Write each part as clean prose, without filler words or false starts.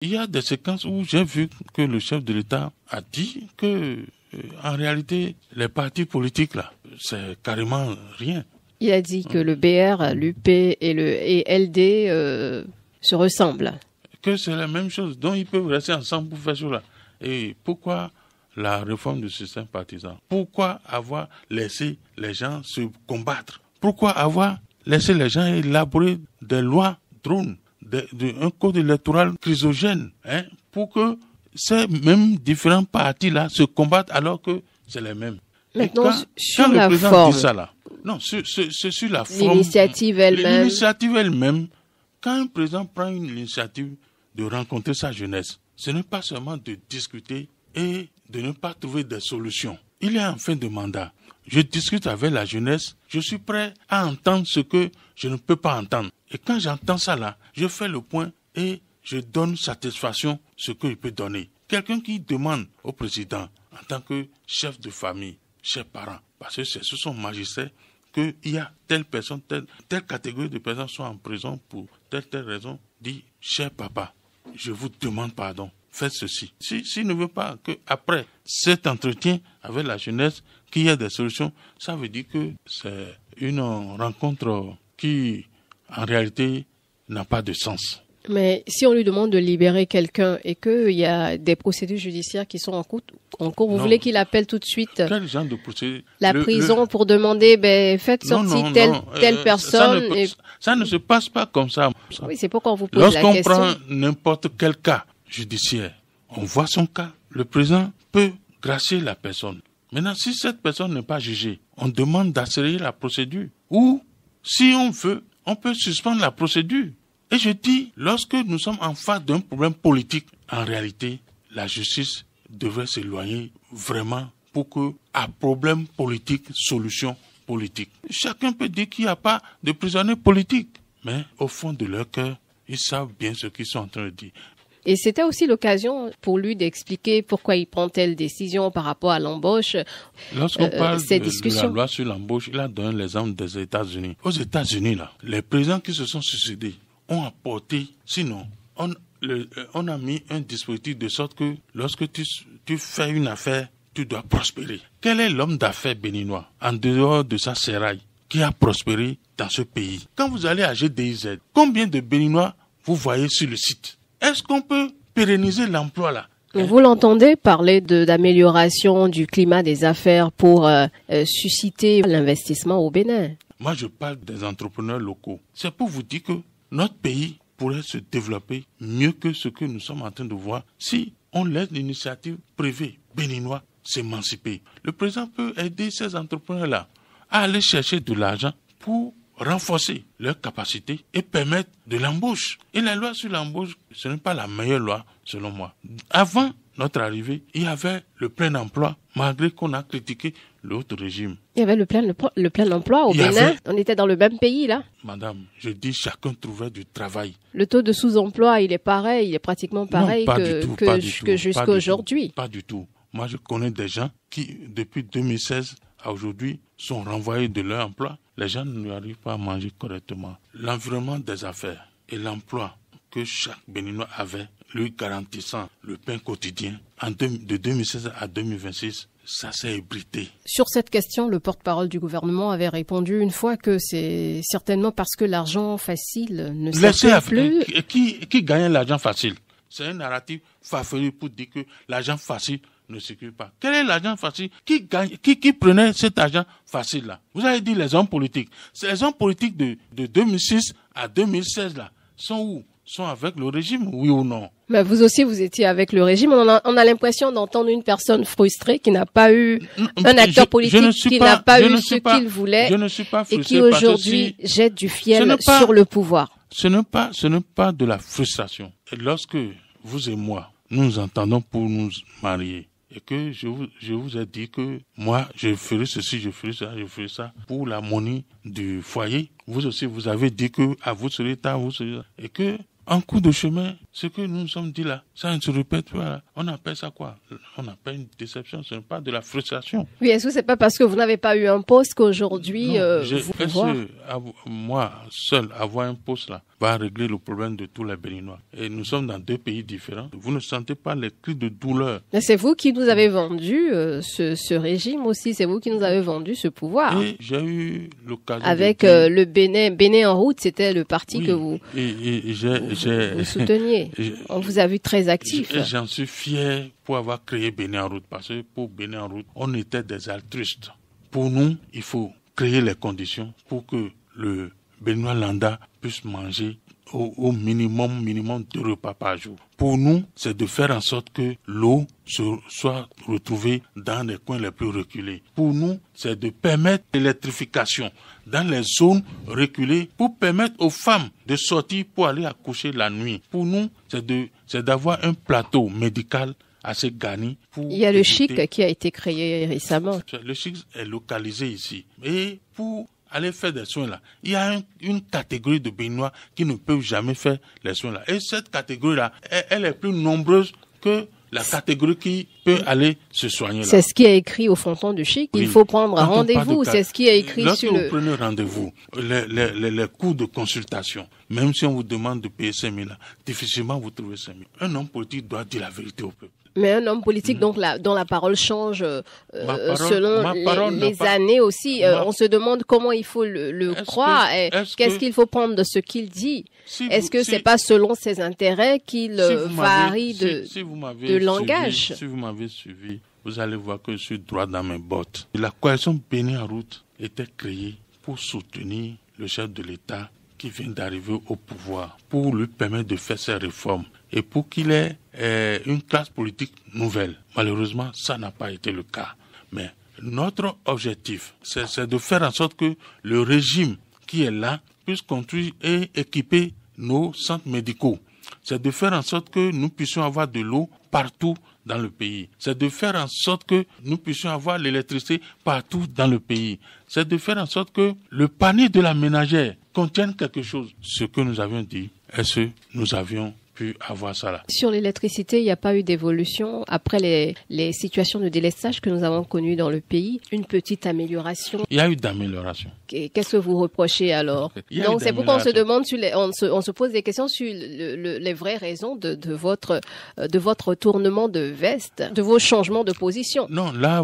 Il y a des séquences où j'ai vu que le chef de l'État a dit que, en réalité, les partis politiques, là, c'est carrément rien. Il a dit que le BR, l'UP et LD se ressemblent. Que c'est la même chose. Donc, ils peuvent rester ensemble pour faire cela. Et pourquoi la réforme du système partisan? Pourquoi avoir laissé les gens se combattre? Pourquoi avoir laissé les gens élaborer des lois drones, un code électoral chrysogène, pour que ces mêmes différents partis-là se combattent alors que c'est les mêmes? Maintenant, sur quand la le président forme, dit ça là, non, c'est sur la forme. L'initiative elle-même. L'initiative elle-même, quand un président prend une initiative de rencontrer sa jeunesse, ce n'est pas seulement de discuter et de ne pas trouver des solutions. Il est en fin de mandat. Je discute avec la jeunesse, je suis prêt à entendre ce que je ne peux pas entendre. Et quand j'entends ça là, je fais le point et je donne satisfaction ce qu'il peut donner. Quelqu'un qui demande au président, en tant que chef de famille, chef parent, parce que c'est sous son magistère qu'il y a telle personne, telle catégorie de personnes sont en prison pour telle raison, dit, cher papa, je vous demande pardon. Faites ceci. S'il ne veut pas qu'après cet entretien avec la jeunesse, qu'il y ait des solutions, ça veut dire que c'est une rencontre qui, en réalité, n'a pas de sens. Mais si on lui demande de libérer quelqu'un et qu'il y a des procédures judiciaires qui sont en cours, vous voulez qu'il appelle tout de suite quel genre de procédure? La prison pour demander, faites sortir telle personne. Ça ne se passe pas comme ça. Oui, c'est pourquoi on vous pose la question. Lorsqu'on prend n'importe quel cas judiciaire, on voit son cas. Le président peut gracier la personne. Maintenant, si cette personne n'est pas jugée, on demande d'accélérer la procédure. Ou, si on veut, on peut suspendre la procédure. Et je dis, lorsque nous sommes en face d'un problème politique, en réalité, la justice devrait s'éloigner vraiment pour que, à problème politique, solution politique. Chacun peut dire qu'il n'y a pas de prisonniers politiques. Mais au fond de leur cœur, ils savent bien ce qu'ils sont en train de dire. Et c'était aussi l'occasion pour lui d'expliquer pourquoi il prend telle décision par rapport à l'embauche. Lorsqu'on parle de la loi sur l'embauche, il a donné l'exemple des États-Unis. Aux États-Unis, là, les présidents qui se sont suicidés ont apporté, sinon, on a mis un dispositif de sorte que lorsque tu fais une affaire, tu dois prospérer. Quel est l'homme d'affaires béninois, en dehors de sa séraille, qui a prospéré dans ce pays? Quand vous allez à GDIZ, combien de Béninois vous voyez sur le site? Est-ce qu'on peut pérenniser l'emploi là? Vous l'entendez parler d'amélioration du climat des affaires pour susciter l'investissement au Bénin? Moi, je parle des entrepreneurs locaux. C'est pour vous dire que notre pays pourrait se développer mieux que ce que nous sommes en train de voir si on laisse l'initiative privée béninoise s'émanciper. Le président peut aider ces entrepreneurs-là à aller chercher de l'argent pour renforcer leurs capacités et permettre de l'embauche. Et la loi sur l'embauche, ce n'est pas la meilleure loi, selon moi. Avant notre arrivée, il y avait le plein emploi, malgré qu'on a critiqué l'autre régime. Il y avait le plein emploi au Bénin. On était dans le même pays, là. Madame, je dis chacun trouvait du travail. Le taux de sous-emploi, il est pareil, il est pratiquement pareil que jusqu'à aujourd'hui. Pas du tout. Moi, je connais des gens qui, depuis 2016 à aujourd'hui, sont renvoyés de leur emploi. Les gens ne arrivent pas à manger correctement. L'environnement des affaires et l'emploi que chaque Béninois avait, lui garantissant le pain quotidien, de 2016 à 2026, ça s'est ébruité. Sur cette question, le porte-parole du gouvernement avait répondu une fois que c'est certainement parce que l'argent facile ne circule plus. Qui gagne l'argent facile? C'est un narratif farfelu pour dire que l'argent facile ne circule pas. Quel est l'argent facile? Qui prenait cet argent facile-là? Vous avez dit les hommes politiques. Les hommes politiques de 2006 à 2016 là, sont où? Sont avec le régime, oui ou non? Mais vous aussi, vous étiez avec le régime. On a l'impression d'entendre une personne frustrée qui n'a pas eu un acteur politique qui n'a pas eu ce qu'il voulait et qui aujourd'hui jette du fiel sur le pouvoir. Ce n'est pas de la frustration. Et lorsque vous et moi, nous nous entendons pour nous marier, et que je vous ai dit que moi, je ferai ceci, je ferai ça pour l'harmonie du foyer. Vous aussi, vous avez dit que à vous serez tard, vous serez... Et que, en cours de chemin, ce que nous nous sommes dit là, ça ne se répète pas. On appelle ça quoi? On appelle une déception, ce n'est pas de la frustration. Oui, est-ce que c'est pas parce que vous n'avez pas eu un poste qu'aujourd'hui, moi, seul, avoir un poste là, va régler le problème de tous les Béninois. Et nous sommes dans 2 pays différents. Vous ne sentez pas les cris de douleur. Mais c'est vous qui nous avez vendu ce régime aussi. C'est vous qui nous avez vendu ce pouvoir. Et j'ai eu l'occasion avec le Bénin en route, c'était le parti que vous souteniez. On vous a vu très actif. Et j'en suis fier pour avoir créé Bénin en route. Parce que pour Bénin en route, on était des altruistes. Pour nous, il faut créer les conditions pour que le Béninois lambda puisse manger au minimum 2 repas par jour. Pour nous, c'est de faire en sorte que l'eau soit retrouvée dans les coins les plus reculés. Pour nous, c'est de permettre l'électrification dans les zones reculées pour permettre aux femmes de sortir pour aller accoucher la nuit. Pour nous, c'est d'avoir un plateau médical assez garni. Il y a le CHIC qui a été créé récemment. Le CHIC est localisé ici. Et pour aller faire des soins là, il y a une catégorie de Béninois qui ne peuvent jamais faire les soins là. Et cette catégorie-là, elle est plus nombreuse que la catégorie qui peut aller se soigner là. C'est ce qui est écrit au fronton du CHIC. Oui. Il faut prendre un rendez-vous. C'est ce qui est écrit sur le... Lorsque vous prenez rendez-vous, les coûts de consultation, même si on vous demande de payer 5 000 là, difficilement vous trouvez 5 000. Un homme politique doit dire la vérité au peuple. Mais un homme politique dont la parole change selon les années aussi. On se demande comment il faut le croire. Qu'est-ce qu'il faut prendre de ce qu'il dit? Est-ce que c'est pas selon ses intérêts qu'il varie de langage? Si vous m'avez suivi, vous allez voir que je suis droit dans mes bottes. La coalition Bénin en route était créée pour soutenir le chef de l'État qui vient d'arriver au pouvoir, pour lui permettre de faire ses réformes et pour qu'il ait une classe politique nouvelle. Malheureusement, ça n'a pas été le cas. Mais notre objectif, c'est de faire en sorte que le régime qui est là puisse construire et équiper nos centres médicaux. C'est de faire en sorte que nous puissions avoir de l'eau partout dans le pays. C'est de faire en sorte que nous puissions avoir l'électricité partout dans le pays. C'est de faire en sorte que le panier de la ménagère contienne quelque chose. Ce que nous avions dit, est-ce que nous avions pu avoir ça là? Sur l'électricité, il n'y a pas eu d'évolution après les situations de délestage que nous avons connues dans le pays. Une petite amélioration. Il y a eu d'amélioration. Qu'est-ce que vous reprochez alors? Donc c'est pourquoi on se demande, on se pose des questions sur les vraies raisons de votre retournement de veste, de vos changements de position. Non, là,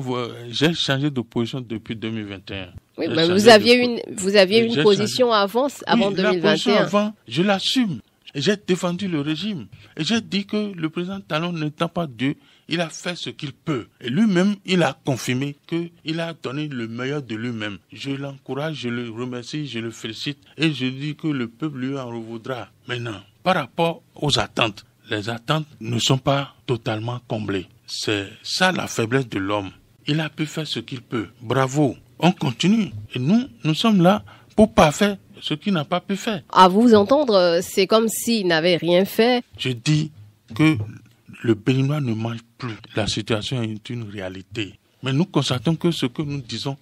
j'ai changé de position depuis 2021. Oui, mais vous aviez une position avant 2021. La position avant, je l'assume. J'ai défendu le régime. Et j'ai dit que le président Talon n'étant pas Dieu, il a fait ce qu'il peut. Et lui-même, il a confirmé qu'il a donné le meilleur de lui-même. Je l'encourage, je le remercie, je le félicite. Et je dis que le peuple lui en revaudra. Maintenant, par rapport aux attentes, les attentes ne sont pas totalement comblées. C'est ça la faiblesse de l'homme. Il a pu faire ce qu'il peut. Bravo. On continue. Et nous sommes là pour pas faire ce qu'il n'a pas pu faire. À vous entendre, c'est comme s'il n'avait rien fait. Je dis que le Béninois ne mange plus. La situation est une réalité. Mais nous constatons que ce que nous disons,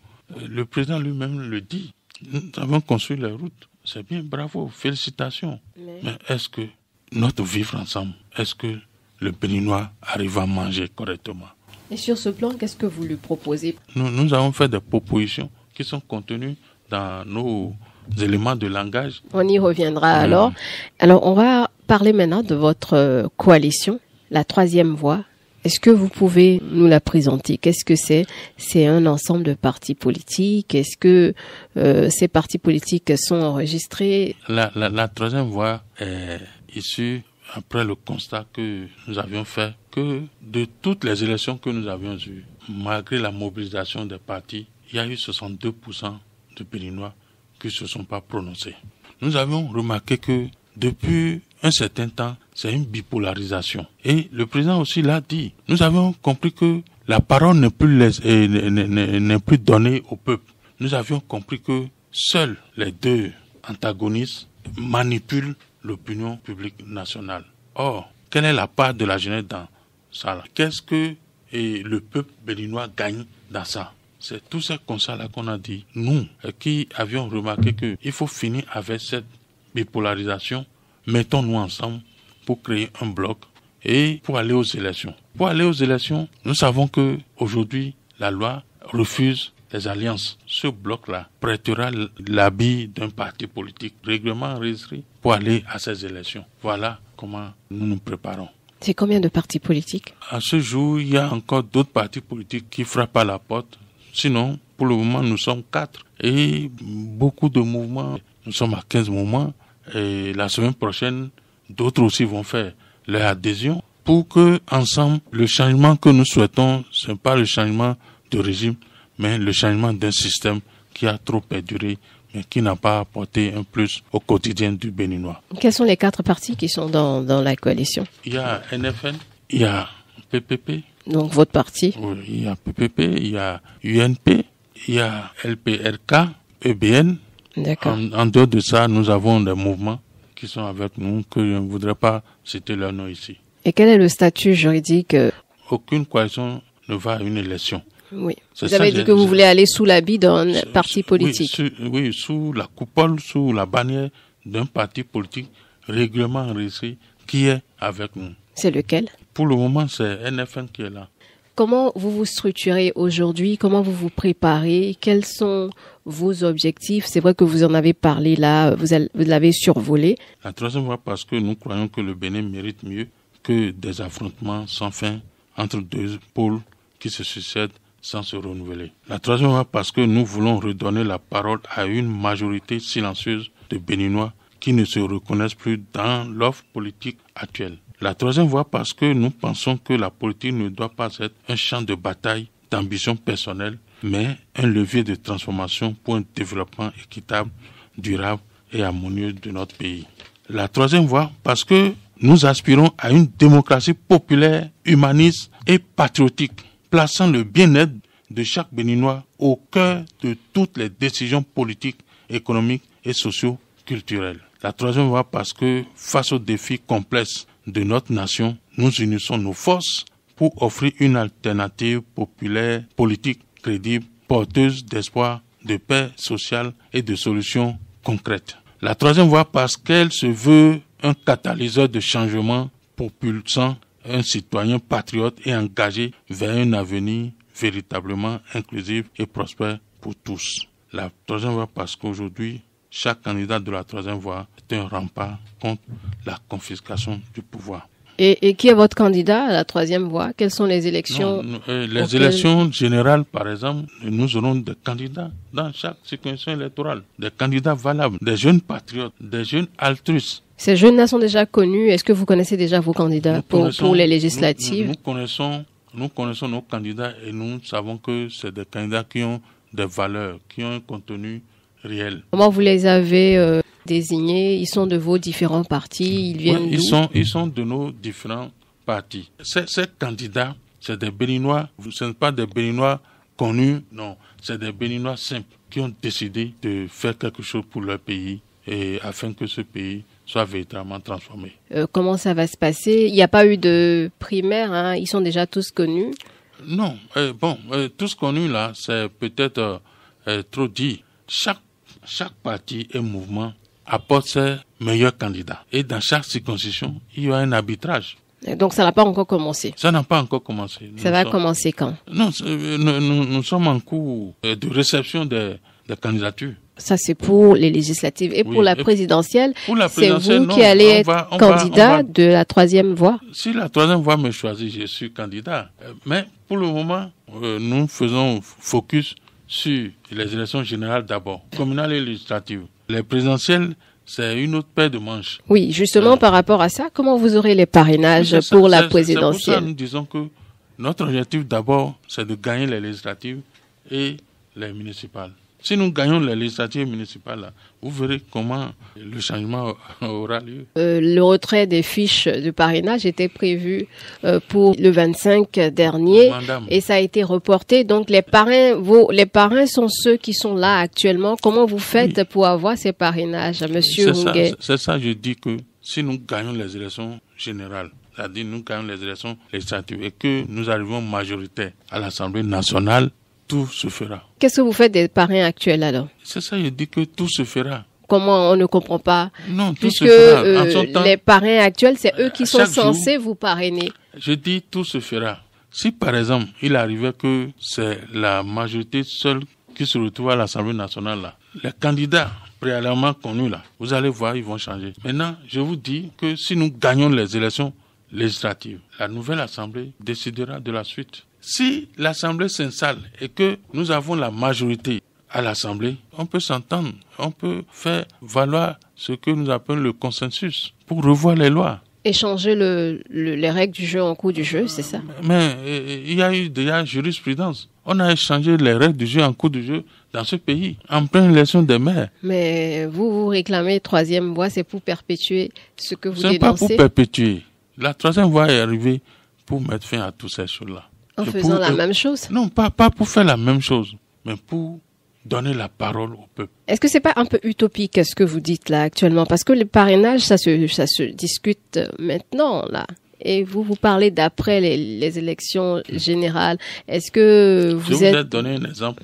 le président lui-même le dit. Nous avons construit les routes. C'est bien, bravo, félicitations. Mais est-ce que notre vivre ensemble, est-ce que le Béninois arrive à manger correctement? Et sur ce plan, qu'est-ce que vous lui proposez? Nous avons fait des propositions qui sont contenues dans nos éléments de langage. On y reviendra alors. Alors, on va parler maintenant de votre coalition, la troisième voie. Est-ce que vous pouvez nous la présenter? Qu'est-ce que c'est? C'est un ensemble de partis politiques. Est-ce que ces partis politiques sont enregistrés? La troisième voie est issue après le constat que nous avions fait que de toutes les élections que nous avions eues, malgré la mobilisation des partis, il y a eu 62% de Béninois qui ne se sont pas prononcés. Nous avons remarqué que depuis un certain temps, c'est une bipolarisation. Et le président aussi l'a dit. Nous avons compris que la parole n'est plus donnée au peuple. Nous avions compris que seuls les deux antagonistes manipulent l'opinion publique nationale. Or, quelle est la part de la jeunesse dans ça? Qu'est-ce que le peuple béninois gagne dans ça? C'est tous ces constats-là qu'on a dit. Nous, qui avions remarqué qu'il faut finir avec cette bipolarisation, mettons-nous ensemble pour créer un bloc et pour aller aux élections. Pour aller aux élections, nous savons qu'aujourd'hui, la loi refuse les alliances. Ce bloc-là prêtera l'habit d'un parti politique règlement enregistré pour aller à ces élections. Voilà comment nous nous préparons. C'est combien de partis politiques? À ce jour, il y a encore d'autres partis politiques qui frappent à la porte. Sinon, pour le moment, nous sommes 4. Et beaucoup de mouvements, nous sommes à 15 mouvements. Et la semaine prochaine, d'autres aussi vont faire leur adhésion pour que, ensemble, le changement que nous souhaitons, ce n'est pas le changement de régime, mais le changement d'un système qui a trop perduré, mais qui n'a pas apporté un plus au quotidien du Béninois. Quels sont les 4 partis qui sont dans la coalition? Il y a NFN, il y a PPP. Donc votre parti? Oui, il y a PPP, il y a UNP, il y a LPRK, EBN. D'accord. En dehors de ça, nous avons des mouvements qui sont avec nous, que je ne voudrais pas citer leur nom ici. Et quel est le statut juridique? Aucune coalition ne va à une élection. Oui. Vous avez dit que vous voulez aller sous l'habit d'un parti politique. Oui, sous la coupole, sous la bannière d'un parti politique règlement enregistré qui est avec nous. C'est lequel? Pour le moment, c'est NFN qui est là. Comment vous vous structurez aujourd'hui? Comment vous vous préparez? Quels sont vos objectifs? C'est vrai que vous en avez parlé là, vous l'avez survolé. La troisième voie, parce que nous croyons que le Bénin mérite mieux que des affrontements sans fin entre deux pôles qui se succèdent sans se renouveler. La troisième voie, parce que nous voulons redonner la parole à une majorité silencieuse de Béninois qui ne se reconnaissent plus dans l'offre politique actuelle. La troisième voie, parce que nous pensons que la politique ne doit pas être un champ de bataille d'ambition personnelle, mais un levier de transformation pour un développement équitable, durable et harmonieux de notre pays. La troisième voie, parce que nous aspirons à une démocratie populaire, humaniste et patriotique, plaçant le bien-être de chaque Béninois au cœur de toutes les décisions politiques, économiques et socio-culturelles. La troisième voie, parce que face aux défis complexes de notre nation, nous unissons nos forces pour offrir une alternative populaire, politique, crédible, porteuse d'espoir, de paix sociale et de solutions concrètes. La troisième voie, parce qu'elle se veut un catalyseur de changement propulsant un citoyen patriote et engagé vers un avenir véritablement inclusif et prospère pour tous. La troisième voie, parce qu'aujourd'hui, chaque candidat de la troisième voie est un rempart contre la confiscation du pouvoir. Et qui est votre candidat à la troisième voie? Quelles sont les élections? Les élections générales, par exemple, nous aurons des candidats dans chaque circonscription électorale, des candidats valables, des jeunes patriotes, des jeunes altruistes. Ces jeunes-là sont déjà connus. Est-ce que vous connaissez déjà vos candidats pour les législatives? Nous connaissons nos candidats et nous savons que c'est des candidats qui ont des valeurs, qui ont un contenu réel. Comment vous les avez désignés? Ils sont de vos différents partis? Ils viennent d'où? Ils sont de nos différents partis. Ces candidats, c'est des Béninois. Ce ne sont pas des Béninois connus, non. C'est des Béninois simples qui ont décidé de faire quelque chose pour leur pays et afin que ce pays soit véritablement transformé. Comment ça va se passer? Il n'y a pas eu de primaire, hein? Ils sont déjà tous connus? Non. Tous connus là, c'est peut-être trop dit. Chaque parti et mouvement apporte ses meilleurs candidats. Et dans chaque circonscription, il y a un arbitrage. Donc ça n'a pas encore commencé? Ça n'a pas encore commencé. Ça va commencer quand? Non, nous sommes en cours de réception des candidatures. Ça, c'est pour les législatives. Et pour la présidentielle, c'est vous qui allez être candidat de la troisième voie? Si la troisième voie me choisit, je suis candidat. Mais pour le moment, nous faisons focus sur les élections générales d'abord, communales et législatives. Les présidentielles, c'est une autre paire de manches. Oui, justement, par rapport à ça, comment vous aurez les parrainages pour la présidentielle? C'est pour ça que nous disons que notre objectif d'abord, c'est de gagner les législatives et les municipales. Si nous gagnons les législatives municipales, vous verrez comment le changement aura lieu. Le retrait des fiches de parrainage était prévu pour le 25 dernier et ça a été reporté. Donc les parrains sont ceux qui sont là actuellement. Comment vous faites pour avoir ces parrainages, Monsieur Houngué? C'est ça, je dis que si nous gagnons les élections générales, c'est-à-dire nous gagnons les élections législatives et que nous arrivons majoritaires à l'Assemblée nationale, tout se fera. Qu'est-ce que vous faites des parrains actuels alors? C'est ça, je dis que tout se fera. Comment on ne comprend pas? Non, tout se fera. Puisque les parrains actuels, c'est eux qui sont censés vous parrainer. Je dis tout se fera. Si par exemple, il arrivait que c'est la majorité seule qui se retrouvent à l'Assemblée nationale, là, les candidats préalablement connus, là, vous allez voir, ils vont changer. Maintenant, je vous dis que si nous gagnons les élections législatives, la nouvelle Assemblée décidera de la suite. Si l'Assemblée s'installe et que nous avons la majorité à l'Assemblée, on peut s'entendre, on peut faire valoir ce que nous appelons le consensus pour revoir les lois. Et changer les règles du jeu en cours du jeu, c'est ça? Mais il y a eu déjà jurisprudence. On a changé les règles du jeu en cours du jeu dans ce pays, en pleine élection des maires. Mais vous réclamez troisième voie, c'est pour perpétuer ce que vous dénoncez? C'est pas pour perpétuer. La troisième voie est arrivée pour mettre fin à toutes ces choses-là. En faisant la même chose? Non, pas pour faire la même chose, mais pour donner la parole au peuple. Est-ce que c'est pas un peu utopique ce que vous dites là actuellement? Parce que le parrainage, ça se discute maintenant là. Et vous parlez d'après les élections générales. Est-ce que vous êtes donné un exemple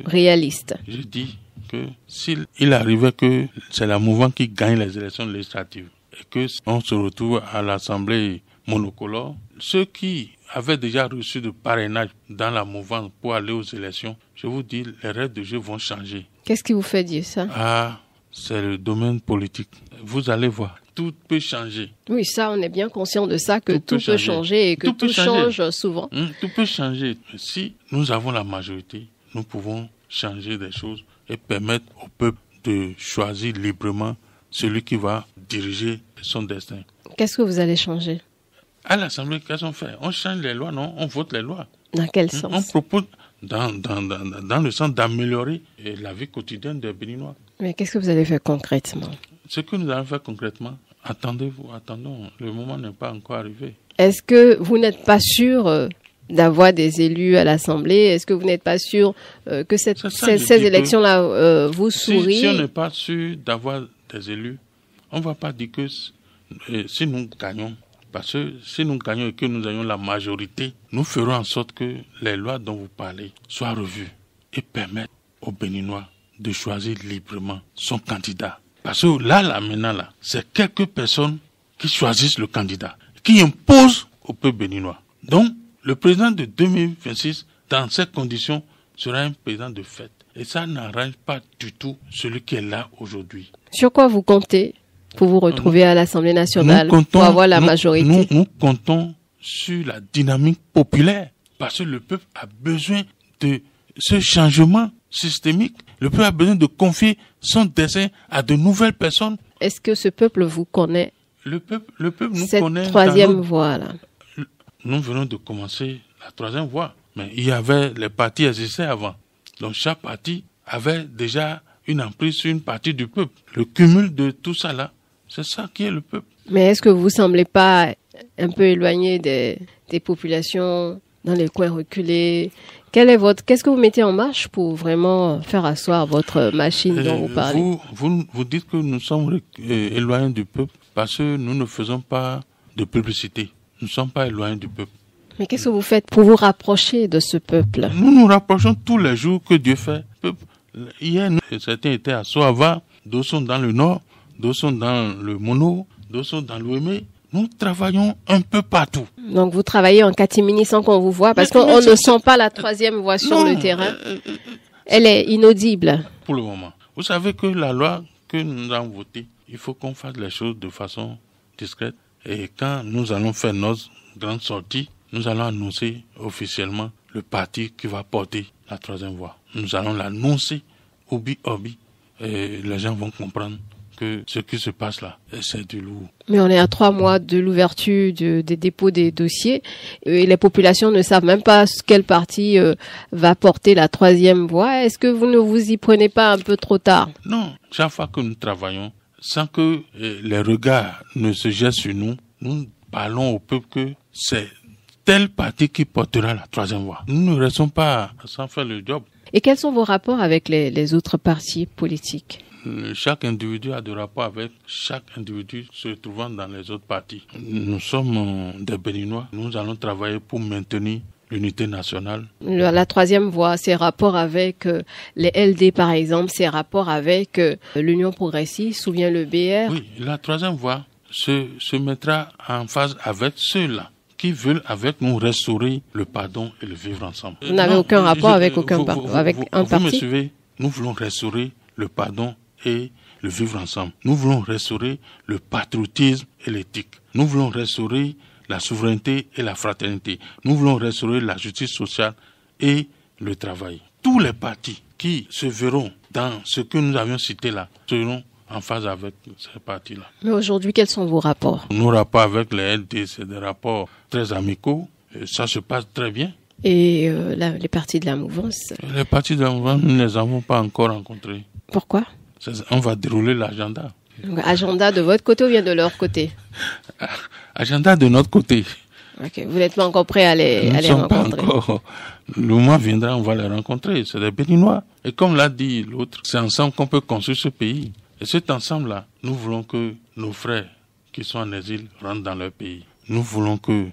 réaliste? Je dis que s'il arrivait que c'est la mouvance qui gagne les élections législatives et que on se retrouve à l'Assemblée monocolore, ceux qui avaient déjà reçu de parrainage dans la mouvance pour aller aux élections, je vous dis, les règles de jeu vont changer. Qu'est-ce qui vous fait dire ça? Ah, c'est le domaine politique. Vous allez voir, tout peut changer. Oui, ça, on est bien conscient de ça, que tout peut changer et que tout change souvent. Tout peut changer. Si nous avons la majorité, nous pouvons changer des choses et permettre au peuple de choisir librement celui qui va diriger son destin. Qu'est-ce que vous allez changer? À l'Assemblée, qu'est-ce qu'on fait? On change les lois, non? On vote les lois. Dans quel sens? On propose dans le sens d'améliorer la vie quotidienne des Béninois. Mais qu'est-ce que vous allez faire concrètement? Ce que nous allons faire concrètement, attendons, le moment n'est pas encore arrivé. Est-ce que vous n'êtes pas sûr d'avoir des élus à l'Assemblée? Est-ce que vous n'êtes pas sûr que ces élections-là vous sourient? Si on n'est pas sûr d'avoir des élus, on ne va pas dire que si nous gagnons, parce que si nous gagnons et que nous ayons la majorité, nous ferons en sorte que les lois dont vous parlez soient revues et permettent aux Béninois de choisir librement son candidat. Parce que maintenant, c'est quelques personnes qui choisissent le candidat, qui imposent au peuple béninois. Donc, le président de 2026, dans ces conditions, sera un président de fait. Et ça n'arrange pas du tout celui qui est là aujourd'hui. Sur quoi vous comptez pour vous retrouver à l'Assemblée nationale, pour avoir la majorité? Nous comptons sur la dynamique populaire, parce que le peuple a besoin de ce changement systémique. Le peuple a besoin de confier son destin à de nouvelles personnes. Est-ce que ce peuple vous connaît? Le peuple nous cette connaît. Cette troisième voie, là. Nous venons de commencer la troisième voie, mais il y avait les partis existaient avant. Donc chaque parti avait déjà une emprise sur une partie du peuple. Le cumul de tout ça là, c'est ça qui est le peuple. Mais est-ce que vous ne semblez pas un peu éloigné des populations dans les coins reculés? Qu'est-ce que vous mettez en marche pour vraiment faire asseoir votre machine dont vous parlez? Vous dites que nous sommes éloignés du peuple parce que nous ne faisons pas de publicité. Nous ne sommes pas éloignés du peuple. Mais qu'est-ce que vous faites pour vous rapprocher de ce peuple? Nous nous rapprochons tous les jours que Dieu fait. Hier, certains étaient à Soava, d'autres sont dans le nord, d'autres sont dans le Mono, d'autres sont dans l'Ouémé. Nous travaillons un peu partout. Donc vous travaillez en catimini sans qu'on vous voit, parce qu'on ne sent pas la troisième voie sur le terrain. Elle est inaudible. Pour le moment. Vous savez que la loi que nous avons votée, il faut qu'on fasse les choses de façon discrète. Et quand nous allons faire notre grande sortie, nous allons annoncer officiellement le parti qui va porter la troisième voie. Nous allons l'annoncer obi. Et les gens vont comprendre que ce qui se passe là, c'est du lourd. Mais on est à 3 mois de l'ouverture des dépôts des dossiers et les populations ne savent même pas quel parti va porter la troisième voie. Est-ce que vous ne vous y prenez pas un peu trop tard? Non, chaque fois que nous travaillons, sans que les regards ne se jettent sur nous, nous parlons au peuple que c'est tel parti qui portera la troisième voie. Nous ne restons pas sans faire le job. Et quels sont vos rapports avec les autres partis politiques? Chaque individu a des rapports avec chaque individu se trouvant dans les autres partis. Nous sommes des Béninois. Nous allons travailler pour maintenir l'unité nationale. La troisième voie, ses rapports avec les LD par exemple, ses rapports avec l'Union progressiste, ou bien le BR. Oui, la troisième voie se mettra en phase avec ceux-là qui veulent avec nous restaurer le pardon et le vivre ensemble. Vous n'avez aucun rapport avec un parti? Vous me suivez? Nous voulons restaurer le pardon et le vivre ensemble. Nous voulons restaurer le patriotisme et l'éthique. Nous voulons restaurer la souveraineté et la fraternité. Nous voulons restaurer la justice sociale et le travail. Tous les partis qui se verront dans ce que nous avions cité là seront en phase avec ces partis-là. Mais aujourd'hui, quels sont vos rapports? Nos rapports avec les LD, c'est des rapports très amicaux. Et ça se passe très bien. Et les partis de la mouvance? Les partis de la mouvance, nous ne les avons pas encore rencontrés. Pourquoi? On va dérouler l'agenda. Agenda de votre côté ou bien de leur côté? Agenda de notre côté. Ok, vous n'êtes pas encore prêt à les rencontrer? Pas encore. Le mois viendra, on va les rencontrer. C'est des Béninois. Et comme l'a dit l'autre, c'est ensemble qu'on peut construire ce pays. Et cet ensemble-là, nous voulons que nos frères qui sont en exil rentrent dans leur pays. Nous voulons que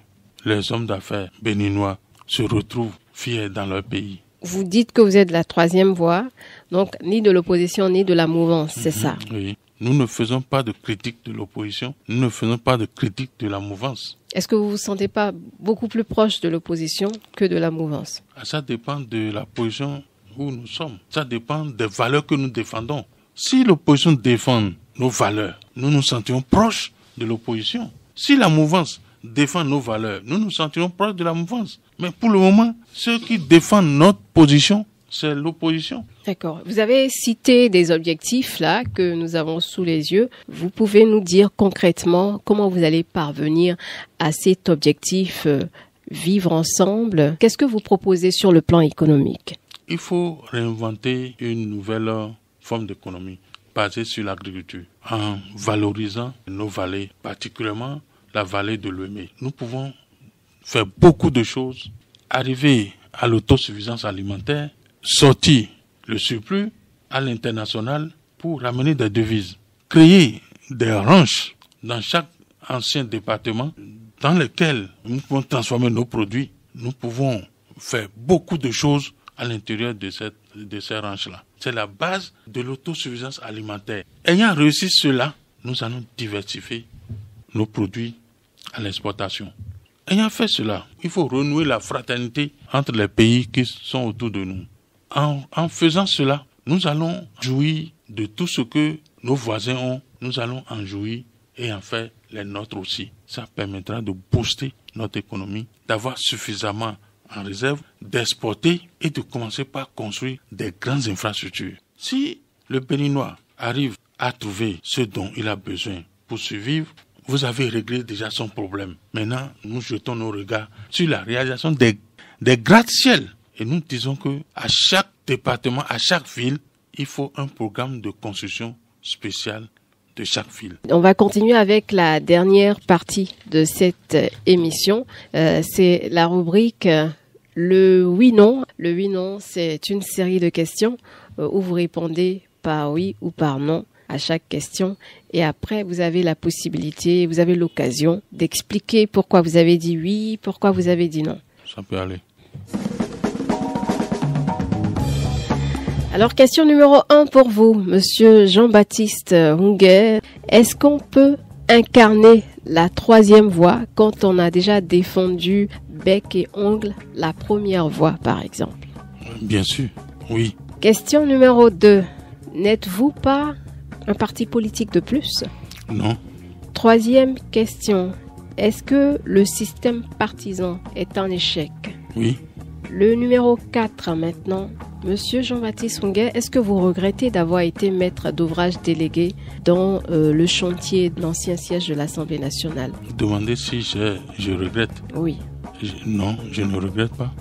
les hommes d'affaires béninois se retrouvent fiers dans leur pays. Vous dites que vous êtes la troisième voie, donc ni de l'opposition ni de la mouvance, c'est ça? Oui. Nous ne faisons pas de critique de l'opposition, nous ne faisons pas de critique de la mouvance. Est-ce que vous vous sentez pas beaucoup plus proche de l'opposition que de la mouvance? Ça dépend de la position où nous sommes. Ça dépend des valeurs que nous défendons. Si l'opposition défend nos valeurs, nous nous sentirons proches de l'opposition. Si la mouvance défend nos valeurs, nous nous sentirons proches de la mouvance. Mais pour le moment, ceux qui défendent notre position, c'est l'opposition. D'accord. Vous avez cité des objectifs là que nous avons sous les yeux. Vous pouvez nous dire concrètement comment vous allez parvenir à cet objectif vivre ensemble? Qu'est-ce que vous proposez sur le plan économique? Il faut réinventer une nouvelle forme d'économie basée sur l'agriculture en valorisant nos vallées, particulièrement la vallée de l'Ouémé. Nous pouvons faire beaucoup de choses, arriver à l'autosuffisance alimentaire, sortir le surplus à l'international pour ramener des devises, créer des ranchs dans chaque ancien département dans lesquels nous pouvons transformer nos produits. Nous pouvons faire beaucoup de choses à l'intérieur de ces ranchs-là. C'est la base de l'autosuffisance alimentaire. Ayant réussi cela, nous allons diversifier nos produits à l'exportation. Ayant fait cela, il faut renouer la fraternité entre les pays qui sont autour de nous. En faisant cela, nous allons jouir de tout ce que nos voisins ont. Nous allons en jouir et en faire les nôtres aussi. Ça permettra de booster notre économie, d'avoir suffisamment en réserve, d'exporter et de commencer par construire des grandes infrastructures. Si le Béninois arrive à trouver ce dont il a besoin pour survivre, vous avez réglé déjà son problème. Maintenant, nous jetons nos regards sur la réalisation des gratte-ciels. Et nous disons que à chaque département, à chaque ville, il faut un programme de construction spécial de chaque ville. On va continuer avec la dernière partie de cette émission. C'est la rubrique le oui-non. Le oui-non, c'est une série de questions où vous répondez par oui ou par non à chaque question. Et après, vous avez la possibilité, vous avez l'occasion d'expliquer pourquoi vous avez dit oui, pourquoi vous avez dit non. Ça peut aller. Alors, question numéro 1 pour vous, Monsieur Jean-Baptiste Hunguet. Est-ce qu'on peut incarner la troisième voie quand on a déjà défendu bec et ongle la première voie, par exemple? Bien sûr, oui. Question numéro 2. N'êtes-vous pas un parti politique de plus? Non. Troisième question. Est-ce que le système partisan est un échec? Oui. Le numéro 4 maintenant. Monsieur Jean-Baptiste Hunguet, est-ce que vous regrettez d'avoir été maître d'ouvrage délégué dans le chantier de l'ancien siège de l'Assemblée nationale? Demandez si je regrette. Oui. Non, je ne regrette pas.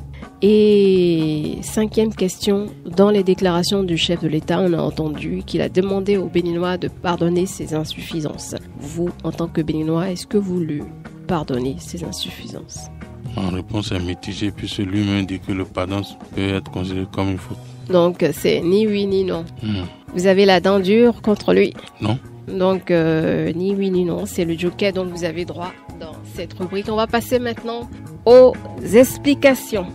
Et cinquième question, dans les déclarations du chef de l'État, on a entendu qu'il a demandé aux Béninois de pardonner ses insuffisances. Vous, en tant que Béninois, est-ce que vous lui pardonnez ses insuffisances? Ma réponse est mitigée puisque lui-même dit que le pardon peut être considéré comme une faute. Donc c'est ni oui ni non. Vous avez la dent dure contre lui? Non. Donc ni oui ni non, c'est le joker dont vous avez droit dans cette rubrique. On va passer maintenant aux explications.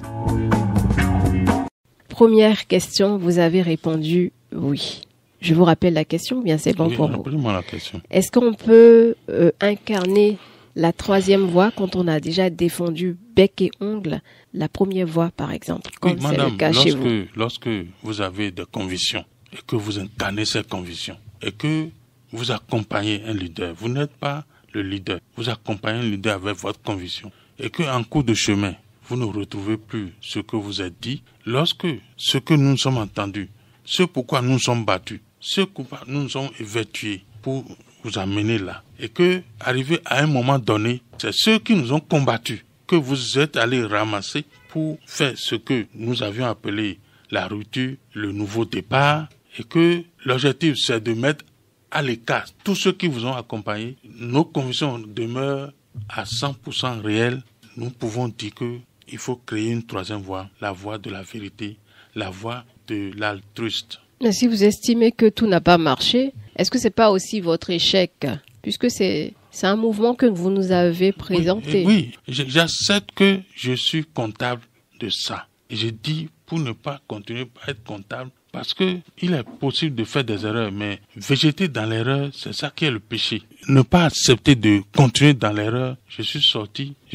Première question, vous avez répondu oui. Je vous rappelle la question, bien c'est bon oui, pour vous. Rappelez-moi la question. Est-ce qu'on peut incarner La troisième voie, quand on a déjà défendu bec et ongle, la première voie, par exemple, comme c'est le cas chez vous. Lorsque vous avez des convictions et que vous incarnez ces convictions et que vous accompagnez un leader, vous n'êtes pas le leader, vous accompagnez un leader avec votre conviction et qu'en cours de chemin, vous ne retrouvez plus ce que vous êtes dit, lorsque ce que nous nous sommes entendus, ce pourquoi nous nous sommes battus, ce pourquoi nous nous sommes évertués pour vous amener là, et que, arrivé à un moment donné, c'est ceux qui nous ont combattus que vous êtes allés ramasser pour faire ce que nous avions appelé la rupture, le nouveau départ, et que l'objectif c'est de mettre à l'écart tous ceux qui vous ont accompagnés. Nos convictions demeurent à 100% réelles. Nous pouvons dire qu'il faut créer une troisième voie, la voie de la vérité, la voie de l'altruiste. Mais si vous estimez que tout n'a pas marché, est-ce que c'est pas aussi votre échec? Puisque c'est un mouvement que vous nous avez présenté. Oui, j'accepte que je suis comptable de ça. Et je dis pour ne pas continuer à être comptable, parce que il est possible de faire des erreurs, mais végéter dans l'erreur, c'est ça qui est le péché. Ne pas accepter de continuer dans l'erreur. Je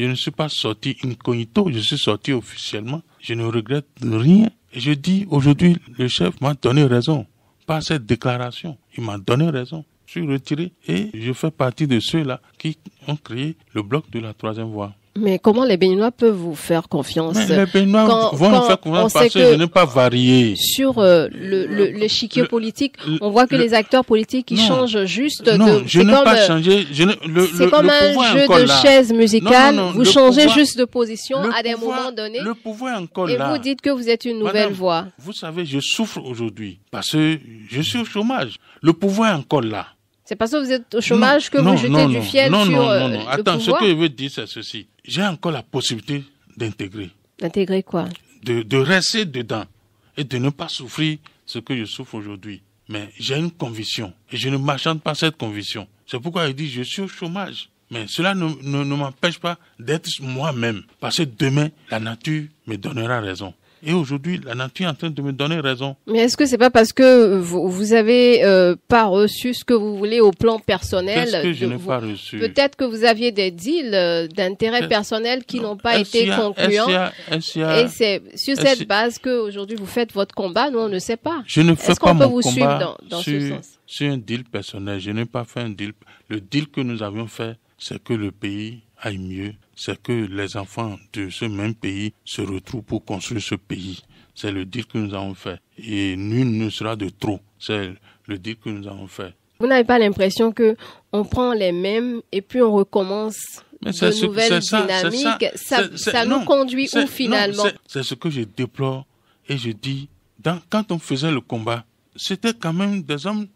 ne suis pas sorti incognito, je suis sorti officiellement. Je ne regrette rien. Et je dis aujourd'hui, le chef m'a donné raison. Par cette déclaration, il m'a donné raison. Je suis retiré et je fais partie de ceux-là qui ont créé le bloc de la troisième voie. Mais comment les Béninois peuvent vous faire confiance? Mais les Béninois vont nous faire confiance parce que je n'ai pas varié. Sur l'échiquier politique, on voit que les acteurs politiques, ils changent juste non, je n'ai pas changé. C'est comme un jeu de chaises musicales. Vous changez juste de position à des moments donnés. Le pouvoir est encore là. Et vous dites que vous êtes une nouvelle voix. Vous savez, je souffre aujourd'hui parce que je suis au chômage. Le pouvoir est encore là. C'est parce que vous êtes au chômage que vous jetez du fiel sur le pouvoir? Attends, ce que je veux dire, c'est ceci. J'ai encore la possibilité d'intégrer. D'intégrer quoi? De rester dedans et de ne pas souffrir ce que je souffre aujourd'hui. Mais j'ai une conviction et je ne marchande pas cette conviction. C'est pourquoi je dis je suis au chômage. Mais cela ne m'empêche pas d'être moi-même. Parce que demain, la nature me donnera raison. Et aujourd'hui, la nature est en train de me donner raison. Mais est-ce que c'est pas parce que vous avez pas reçu ce que vous voulez au plan personnel? Qu'est-ce que je n'ai pas reçu? Peut-être que vous aviez des deals d'intérêt personnel qui n'ont pas été concluants. Et c'est sur cette base qu'aujourd'hui vous faites votre combat. Nous, on ne sait pas. Je ne fais pas mon combat. Est-ce qu'on peut vous suivre dans ce sens? C'est un deal personnel. Je n'ai pas fait un deal. Le deal que nous avions fait, c'est que le pays aille mieux. C'est que les enfants de ce même pays se retrouvent pour construire ce pays. C'est le deal que nous avons fait. Et nul ne sera de trop. C'est le deal que nous avons fait. Vous n'avez pas l'impression que on prend les mêmes et puis on recommence de nouvelles dynamiques? Ça nous conduit où finalement? C'est ce que je déplore. Et je dis, quand on faisait le combat, c'était quand même des hommes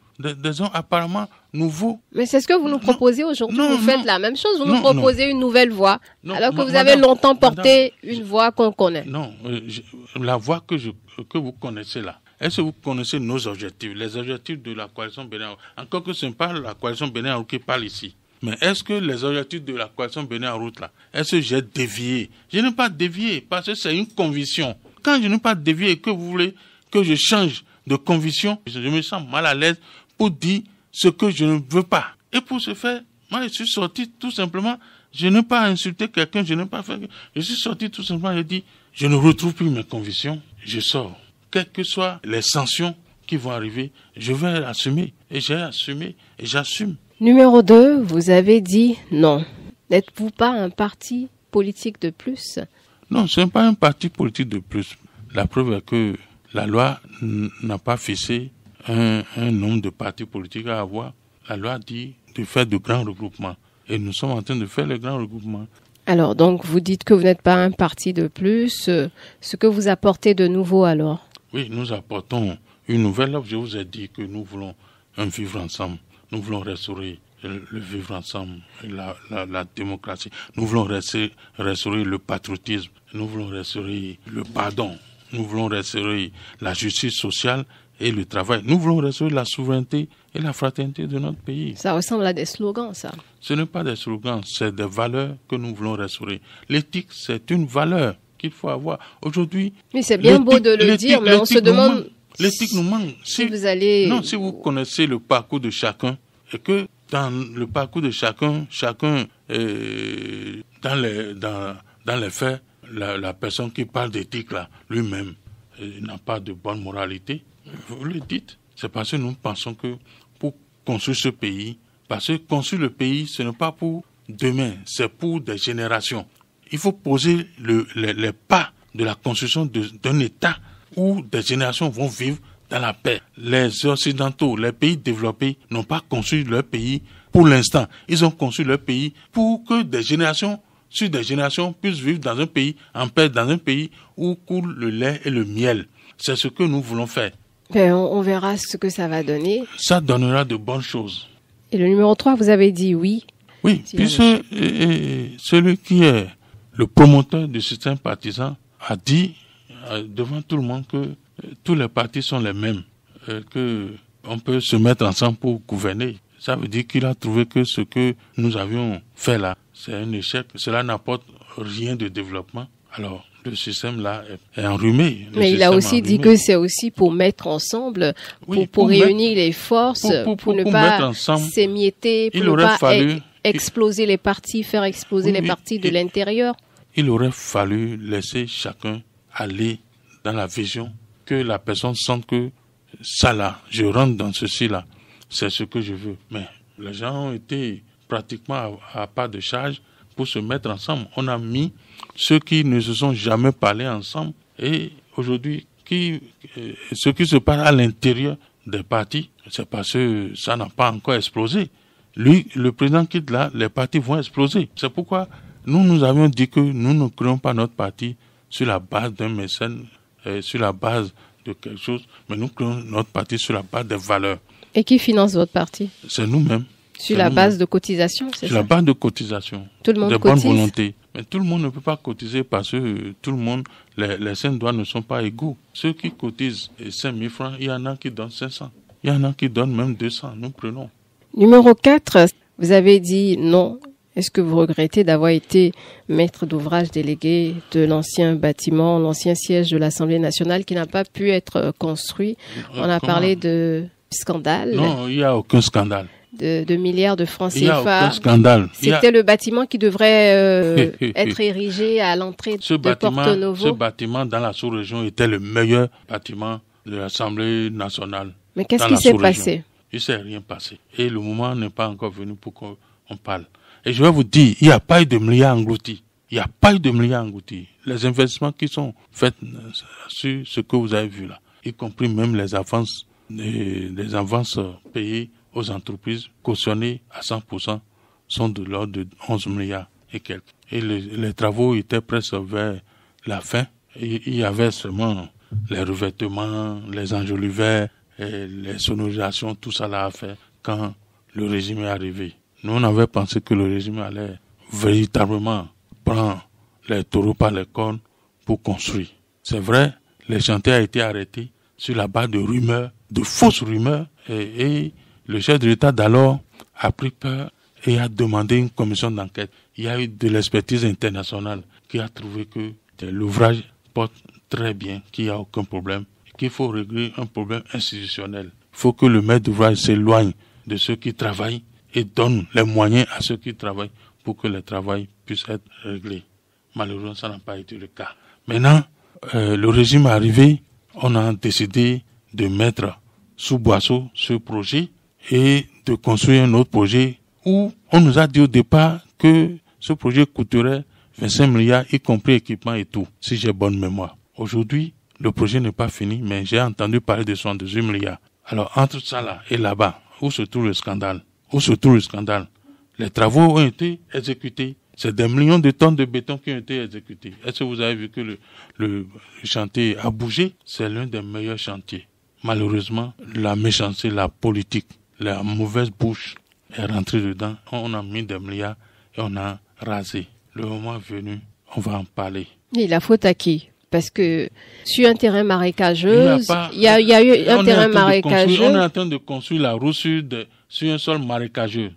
apparemment nouveaux. Mais c'est ce que vous nous proposez aujourd'hui. Vous faites la même chose. Vous nous proposez une nouvelle voie. Alors que vous avez longtemps porté une voie qu'on connaît. Non, la voie que vous connaissez là. Est-ce que vous connaissez nos objectifs, les objectifs de la coalition Bénin? Encore que ce n'est pas la coalition Bénin qui parle ici. Mais est-ce que les objectifs de la coalition Bénin en route là, est-ce que j'ai dévié? Je n'ai pas dévié parce que c'est une conviction. Quand je n'ai pas dévié et que vous voulez que je change de conviction, je me sens mal à l'aise pour dire ce que je ne veux pas. Et pour ce faire, moi je suis sorti tout simplement, je n'ai pas insulté quelqu'un, je n'ai pas fait... Je suis sorti tout simplement, j'ai dit, je ne retrouve plus mes convictions, je sors. Quelles que soient les sanctions qui vont arriver, je vais assumer. Et j'ai assumé, et j'assume. Numéro 2, vous avez dit non. N'êtes-vous pas un parti politique de plus? Non, ce n'est pas un parti politique de plus. La preuve est que la loi n'a pas fixé un nombre de partis politiques à avoir. La loi dit de faire de grands regroupements. Et nous sommes en train de faire les grands regroupements. Alors, donc, vous dites que vous n'êtes pas un parti de plus. Ce que vous apportez de nouveau, alors? Oui, nous apportons une nouvelle offre. Je vous ai dit que nous voulons un vivre ensemble. Nous voulons restaurer le vivre ensemble, la démocratie. Nous voulons restaurer le patriotisme. Nous voulons restaurer le pardon. Nous voulons restaurer la justice sociale et le travail. Nous voulons restaurer la souveraineté et la fraternité de notre pays. Ça ressemble à des slogans, ça. Ce n'est pas des slogans, c'est des valeurs que nous voulons restaurer. L'éthique, c'est une valeur qu'il faut avoir. Aujourd'hui... Mais c'est bien beau de le dire, mais on se demande... L'éthique nous manque. Si vous allez... Non, si vous connaissez le parcours de chacun et que dans le parcours de chacun, dans les faits, la personne qui parle d'éthique là, lui-même, n'a pas de bonne moralité. Vous le dites. C'est parce que nous pensons que pour construire ce pays, parce que construire le pays, ce n'est pas pour demain, c'est pour des générations. Il faut poser les pas de la construction d'un État où des générations vont vivre dans la paix. Les Occidentaux, les pays développés n'ont pas construit leur pays pour l'instant. Ils ont construit leur pays pour que des générations sur des générations puissent vivre dans un pays en paix, dans un pays où coule le lait et le miel. C'est ce que nous voulons faire. On verra ce que ça va donner. Ça donnera de bonnes choses. Et le numéro 3, vous avez dit oui. Oui, puisque celui qui est le promoteur du système partisan a dit devant tout le monde que tous les partis sont les mêmes, qu'on peut se mettre ensemble pour gouverner. Ça veut dire qu'il a trouvé que ce que nous avions fait là, c'est un échec. Cela n'apporte rien de développement. Alors, le système là est enrhumé. Mais il a aussi dit que c'est aussi pour mettre ensemble, pour réunir les forces, pour ne pas s'émietter, pour ne pas exploser les partis, faire exploser les partis de l'intérieur. Il aurait fallu laisser chacun aller dans la vision, que la personne sente que ça là, je rentre dans ceci là, c'est ce que je veux. Mais les gens ont été pratiquement à pas de charge pour se mettre ensemble. On a mis ceux qui ne se sont jamais parlé ensemble et aujourd'hui, ce qui se passe à l'intérieur des partis, c'est parce que ça n'a pas encore explosé. Lui, le président quitte là, les partis vont exploser. C'est pourquoi nous avions dit que nous ne créons pas notre parti sur la base d'un mécène, sur la base de quelque chose, mais nous créons notre parti sur la base des valeurs. Et qui finance votre parti? C'est nous-mêmes. Sur la base de cotisation, c'est ça? Sur la base de cotisation. Tout le monde de cotise. bonne volonté. Mais tout le monde ne peut pas cotiser parce que tout le monde, les 5 droits ne sont pas égaux. Ceux qui cotisent 5 000 francs, il y en a qui donnent 500. Il y en a qui donnent même 200. Nous prenons. Numéro 4, vous avez dit non. Est-ce que vous regrettez d'avoir été maître d'ouvrage délégué de l'ancien bâtiment, l'ancien siège de l'Assemblée nationale qui n'a pas pu être construit? On a parlé de scandale. Non, il n'y a aucun scandale. De milliards de francs CFA. Il n'y a aucun scandale. C'était le bâtiment qui devrait être érigé à l'entrée de Porto Novo. Ce bâtiment dans la sous-région était le meilleur bâtiment de l'Assemblée nationale. Mais qu'est-ce qui s'est passé? Il ne s'est rien passé. Et le moment n'est pas encore venu pour qu'on parle. Et je vais vous dire, il n'y a pas eu de milliards engloutis. Il n'y a pas eu de milliards engloutis. Les investissements qui sont faits sur ce que vous avez vu là, y compris même les avances payées aux entreprises, cautionnées à 100%, sont de l'ordre de 11 milliards et quelques. Et les travaux étaient presque vers la fin. Et il y avait seulement les revêtements, les enjoliveurs, et les sonorisations, tout ça là à faire quand le régime est arrivé. Nous, on avait pensé que le régime allait véritablement prendre les taureaux par les cornes pour construire. C'est vrai, les chantiers ont été arrêtés sur la base de rumeurs, de fausses rumeurs, et le chef de l'État d'alors a pris peur et a demandé une commission d'enquête. Il y a eu de l'expertise internationale qui a trouvé que l'ouvrage porte très bien, qu'il n'y a aucun problème, qu'il faut régler un problème institutionnel. Il faut que le maître d'ouvrage s'éloigne de ceux qui travaillent et donne les moyens à ceux qui travaillent pour que le travail puisse être réglé. Malheureusement, ça n'a pas été le cas. Maintenant, le régime est arrivé, on a décidé de mettre sous boisseau ce projet et de construire un autre projet où on nous a dit au départ que ce projet coûterait 25 milliards, y compris équipement et tout, si j'ai bonne mémoire. Aujourd'hui, le projet n'est pas fini, mais j'ai entendu parler de 78 milliards. Alors, entre ça là et là-bas, où se trouve le scandale? Où se trouve le scandale? Les travaux ont été exécutés. C'est des millions de tonnes de béton qui ont été exécutés. Est-ce que vous avez vu que le chantier a bougé? C'est l'un des meilleurs chantiers. Malheureusement, la méchanceté, la politique, la mauvaise bouche est rentrée dedans. On a mis des milliards et on a rasé. Le moment venu, on va en parler. Et la faute à qui? Parce que sur un terrain marécageux, il y a eu un terrain marécageux. On est en train de construire la route sur un sol marécageux.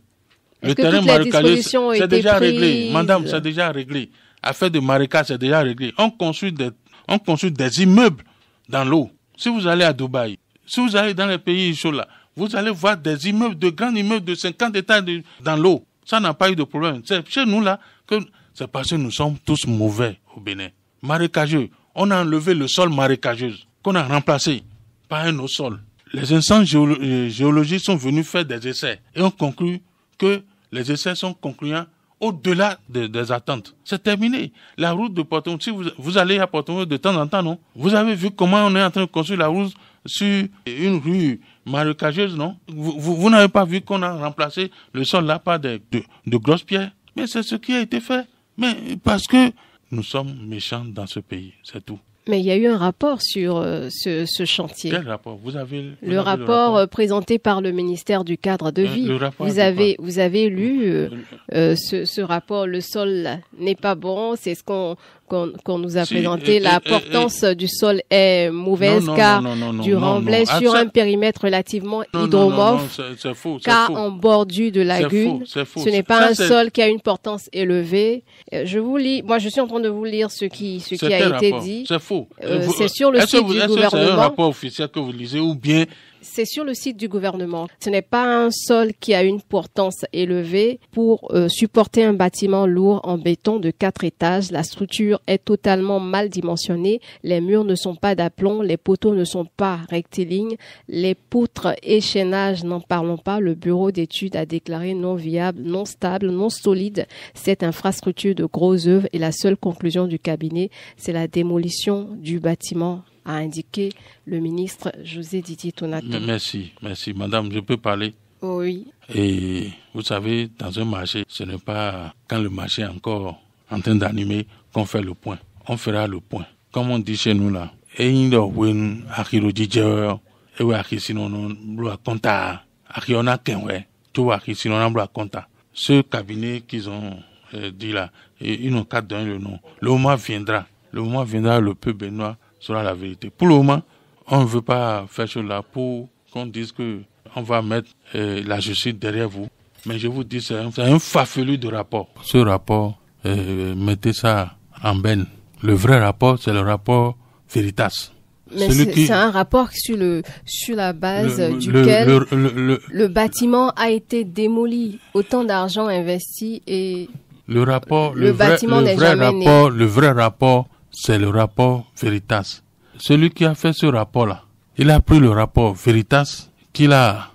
Le terrain marécageux, c'est déjà réglé. Madame, c'est déjà réglé. Affaire de marécage, c'est déjà réglé. On construit des immeubles dans l'eau. Si vous allez à Dubaï, si vous allez dans les pays chauds là, vous allez voir des immeubles, de grands immeubles de 50 étages dans l'eau. Ça n'a pas eu de problème. C'est chez nous là que c'est parce que nous sommes tous mauvais au Bénin. Marécageux. On a enlevé le sol marécageux qu'on a remplacé par un autre sol. Les instances géologiques sont venus faire des essais et ont conclu que les essais sont concluants au-delà des attentes. C'est terminé. La route de Porto-Novo, si vous allez à Porto-Novo de temps en temps, non? Vous avez vu comment on est en train de construire la route sur une rue marécageuse, non? Vous n'avez pas vu qu'on a remplacé le sol là par de grosses pierres? Mais c'est ce qui a été fait. Mais parce que nous sommes méchants dans ce pays, c'est tout. Mais il y a eu un rapport sur ce chantier. Quel rapport? Vous avez le rapport présenté par le ministère du Cadre de Vie. Vous avez lu ce rapport. Le sol n'est pas bon. C'est ce qu'on nous a présenté. L'importance du sol est mauvaise car du remblai sur un périmètre relativement hydromorphe, car en bordure de lagune. Ce n'est pas un sol qui a une portance élevée. Je vous lis. Moi, je suis en train de vous lire ce qui a été dit. C'est faux. C'est sur le site du gouvernement. C'est un rapport officiel que vous lisez ou bien... C'est sur le site du gouvernement. Ce n'est pas un sol qui a une portance élevée pour supporter un bâtiment lourd en béton de 4 étages. La structure est totalement mal dimensionnée. Les murs ne sont pas d'aplomb. Les poteaux ne sont pas rectilignes. Les poutres et chaînages, n'en parlons pas. Le bureau d'études a déclaré non viable, non stable, non solide cette infrastructure de gros œuvres et la seule conclusion du cabinet, c'est la démolition du bâtiment, a indiqué le ministre José Didier Tonato. Merci. Madame, je peux parler? Oui. Et vous savez, dans un marché, ce n'est pas quand le marché est encore en train d'animer qu'on fait le point. On fera le point. Comme on dit chez nous là, ce cabinet qu'ils ont dit là, ils n'ont qu'à donner le nom. Le moment viendra, le peuple béninois sera la vérité. Pour le moment, on ne veut pas faire cela pour qu'on dise que on va mettre la justice derrière vous. Mais je vous dis, c'est un farfelu de rapport. Ce rapport, mettez ça en benne. Le vrai rapport, c'est le rapport Veritas. Mais c'est un rapport sur la base duquel le bâtiment a été démoli. Autant d'argent investi et le bâtiment n'est jamais né. Le vrai rapport, c'est le rapport Veritas. Celui qui a fait ce rapport-là, il a pris le rapport Veritas qu'il a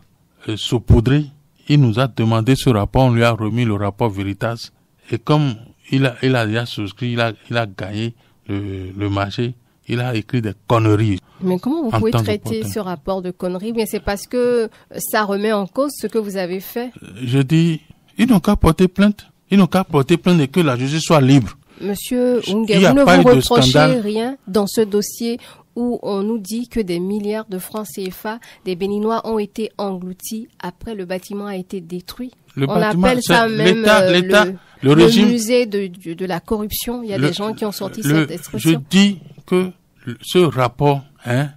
saupoudré. Il nous a demandé ce rapport, on lui a remis le rapport Veritas. Et comme il a déjà souscrit, il a gagné le marché, il a écrit des conneries. Mais comment vous pouvez traiter ce rapport de conneries? Mais c'est parce que ça remet en cause ce que vous avez fait. Je dis, ils n'ont qu'à porter plainte. Ils n'ont qu'à porter plainte et que la justice soit libre. Monsieur Oungé, vous ne vous reprochez rien dans ce dossier où on nous dit que des milliards de francs CFA des Béninois ont été engloutis après le bâtiment a été détruit. On appelle ça même le musée de la corruption. Il y a des gens qui ont sorti cette expression. Je dis que ce rapport est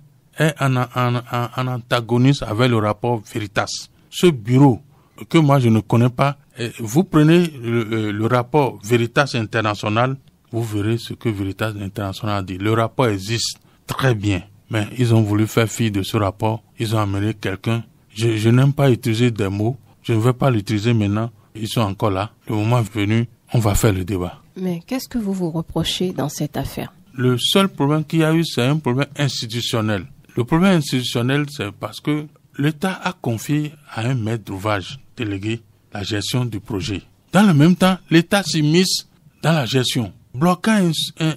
en antagonisme avec le rapport Veritas. Ce bureau que moi je ne connais pas, vous prenez le rapport Veritas International, vous verrez ce que Veritas International a dit. Le rapport existe très bien, mais ils ont voulu faire fi de ce rapport. Ils ont amené quelqu'un. Je n'aime pas utiliser des mots. Je ne vais pas l'utiliser maintenant. Ils sont encore là. Le moment est venu, on va faire le débat. Mais qu'est-ce que vous vous reprochez dans cette affaire? Le seul problème qu'il y a eu, c'est un problème institutionnel. Le problème institutionnel, c'est parce que l'État a confié à un maître d'ouvrage délégué la gestion du projet. Dans le même temps, l'État s'immisce dans la gestion, bloquant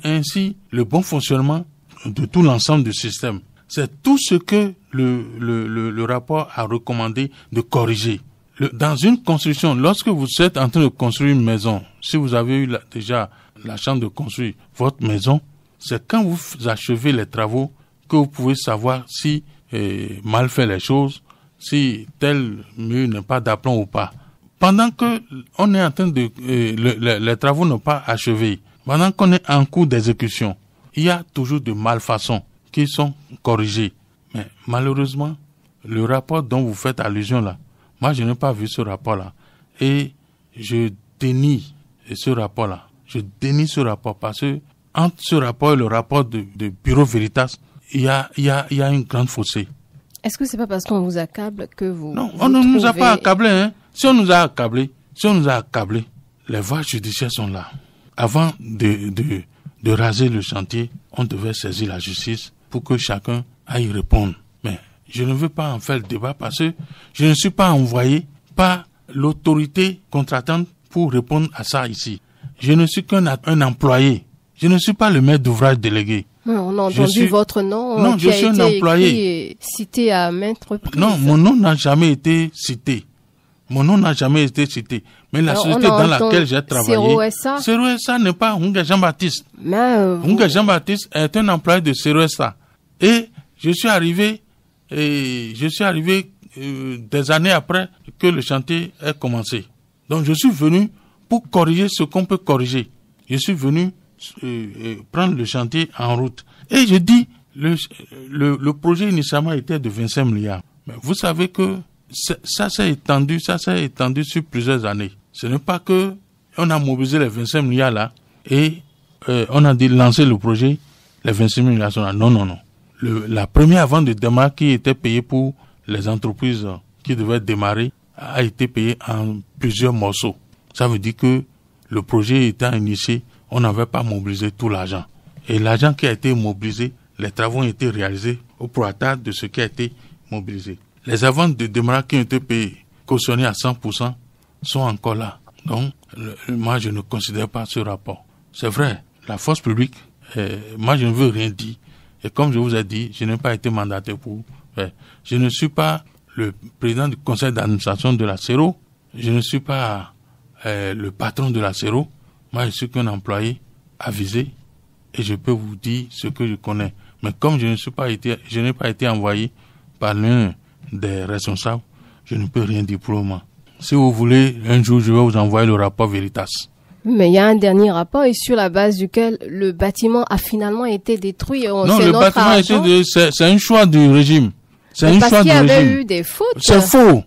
ainsi le bon fonctionnement de tout l'ensemble du système. C'est tout ce que le rapport a recommandé de corriger. Dans une construction, lorsque vous êtes en train de construire une maison, si vous avez eu déjà la chance de construire votre maison, c'est quand vous achevez les travaux que vous pouvez savoir si mal fait les choses, si tel mur n'est pas d'aplomb ou pas. Pendant que on est en train de les travaux n'ont pas achevés, pendant qu'on est en cours d'exécution, il y a toujours de malfaçons qui sont corrigées. Mais malheureusement, le rapport dont vous faites allusion là, moi je n'ai pas vu ce rapport-là. Et je dénie ce rapport-là. Je dénie ce rapport parce que entre ce rapport et le rapport de Bureau Veritas, il y a une grande fossé. Est-ce que c'est pas parce qu'on vous accable que vous... Non, on ne nous a pas accablés. Hein. Si on nous a accablés, les voies judiciaires sont là. Avant de raser le chantier, on devait saisir la justice pour que chacun aille répondre. Mais je ne veux pas en faire le débat parce que je ne suis pas envoyé par l'autorité contratante pour répondre à ça ici. Je ne suis qu'un employé. Je ne suis pas le maître d'ouvrage délégué. On a entendu votre nom. Non, je suis un employé. Qui est cité à maintes reprises. Non, mon nom n'a jamais été cité. Mais la société dans laquelle j'ai travaillé, CERO-SA n'est pas Hunga Jean-Baptiste. Hunga Jean-Baptiste est un employé de CERO-SA. Et je suis arrivé des années après que le chantier ait commencé. Donc je suis venu pour corriger ce qu'on peut corriger. Je suis venu prendre le chantier en route. Et je dis, le projet initialement était de 25 milliards. Mais vous savez que ça s'est étendu sur plusieurs années. Ce n'est pas que on a mobilisé les 25 milliards là et on a dit lancer le projet, les 26 milliards sont là. Non. La première vente de démarrage qui était payée pour les entreprises qui devaient démarrer a été payée en plusieurs morceaux. Ça veut dire que le projet étant initié, on n'avait pas mobilisé tout l'argent. Et l'argent qui a été mobilisé, les travaux ont été réalisés au prorata de ce qui a été mobilisé. Les avances de démarrage qui ont été payées, cautionnées à 100%, sont encore là. Donc, moi, je ne considère pas ce rapport. C'est vrai, la force publique, moi, je ne veux rien dire. Et comme je vous ai dit, je n'ai pas été mandaté pour faire. Je ne suis pas le président du conseil d'administration de la CERO. Je ne suis pas le patron de la CERO. Moi, je suis qu'un employé avisé et je peux vous dire ce que je connais. Mais comme je n'ai pas été envoyé par l'un des responsables, je ne peux rien dire pour le moment. Si vous voulez, un jour, je vais vous envoyer le rapport Veritas. Mais il y a un dernier rapport et sur la base duquel le bâtiment a finalement été détruit. Non, le bâtiment c'est un choix du régime. Parce qu'il y avait eu des fautes. C'est faux.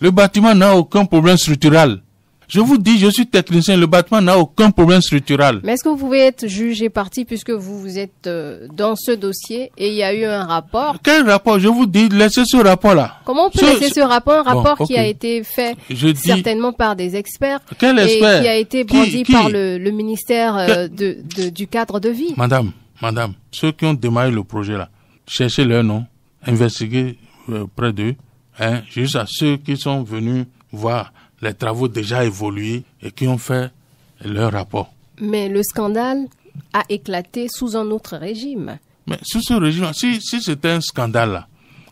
Le bâtiment n'a aucun problème structurel. Je vous dis, je suis technicien, le bâtiment n'a aucun problème structurel. Mais est-ce que vous pouvez être jugé parti puisque vous êtes dans ce dossier et il y a eu un rapport? Quel rapport? Je vous dis, laissez ce rapport-là. Comment on peut laisser ce rapport? Un rapport qui a été fait certainement par des experts. Quel expert? Et qui a été brandi par le ministère du cadre de vie. Madame, ceux qui ont démarré le projet-là, cherchez leur nom, investiguez près d'eux, juste à ceux qui sont venus voir les travaux déjà évolués et qui ont fait leur rapport. Mais le scandale a éclaté sous un autre régime. Mais sous ce régime, si c'était un scandale là,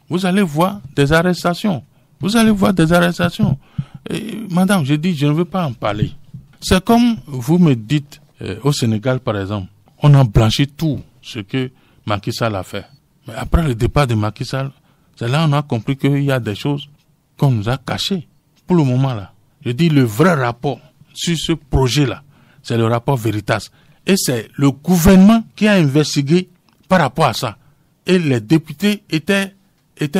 vous allez voir des arrestations. Et, madame, je dis, je ne veux pas en parler. C'est comme vous me dites, au Sénégal par exemple, on a blanchi tout ce que Macky Sall a fait. Mais après le départ de Macky Sall, c'est là qu'on a compris qu'il y a des choses qu'on nous a cachées. Pour le moment là, je dis le vrai rapport sur ce projet-là, c'est le rapport Veritas. Et c'est le gouvernement qui a investigué par rapport à ça. Et les députés étaient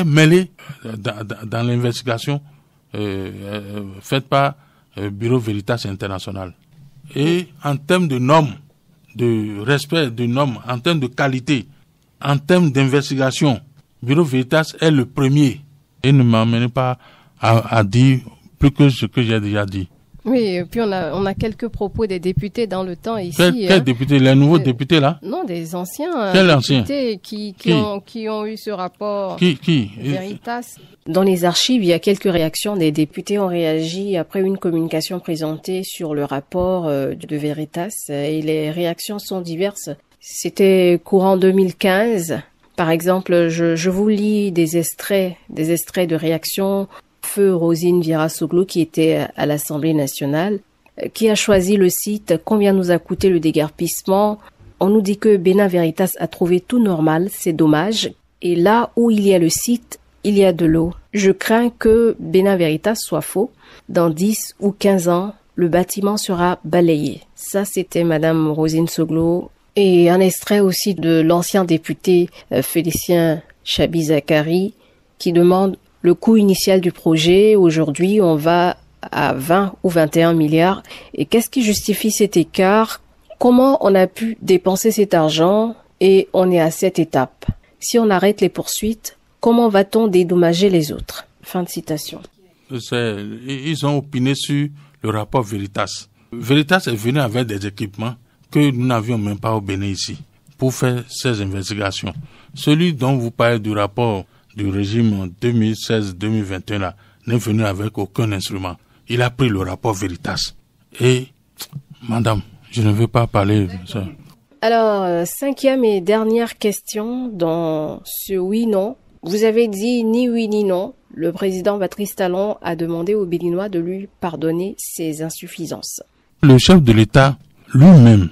mêlés dans l'investigation faite par Bureau Veritas International. Et en termes de normes, de respect de normes, en termes de qualité, en termes d'investigation, Bureau Veritas est le premier. Et ne m'amenez pas à dire plus que ce que j'ai déjà dit. Oui, et puis on a quelques propos des députés dans le temps ici. Quels députés? Les nouveaux députés là? Non, des anciens députés qui ont eu ce rapport. Qui? Veritas. Dans les archives, il y a quelques réactions. Des députés ont réagi après une communication présentée sur le rapport de Veritas et les réactions sont diverses. C'était courant 2015. Par exemple, je vous lis des extraits de réactions. Feu Rosine Vieira-Soglo, qui était à l'Assemblée nationale, qui a choisi le site. Combien nous a coûté le déguerpissement? On nous dit que Bénin Veritas a trouvé tout normal, c'est dommage. Et là où il y a le site, il y a de l'eau. Je crains que Bénin Veritas soit faux. Dans 10 ou 15 ans, le bâtiment sera balayé. Ça, c'était Madame Rosine Soglo. Et un extrait aussi de l'ancien député Félicien Chabi-Zakari, qui demande le coût initial du projet. Aujourd'hui, on va à 20 ou 21 milliards. Et qu'est-ce qui justifie cet écart? Comment on a pu dépenser cet argent et on est à cette étape? Si on arrête les poursuites, comment va-t-on dédommager les autres? Fin de citation. Ils ont opiné sur le rapport Veritas. Veritas est venu avec des équipements que nous n'avions même pas au Bénin ici pour faire ces investigations. Celui dont vous parlez du rapport du régime 2016-2021 là, n'est venu avec aucun instrument. Il a pris le rapport Veritas. Et, madame, je ne veux pas parler de ça. Alors, 5e et dernière question dans ce oui-non. Vous avez dit ni oui ni non. Le président Patrice Talon a demandé aux Béninois de lui pardonner ses insuffisances. Le chef de l'État lui-même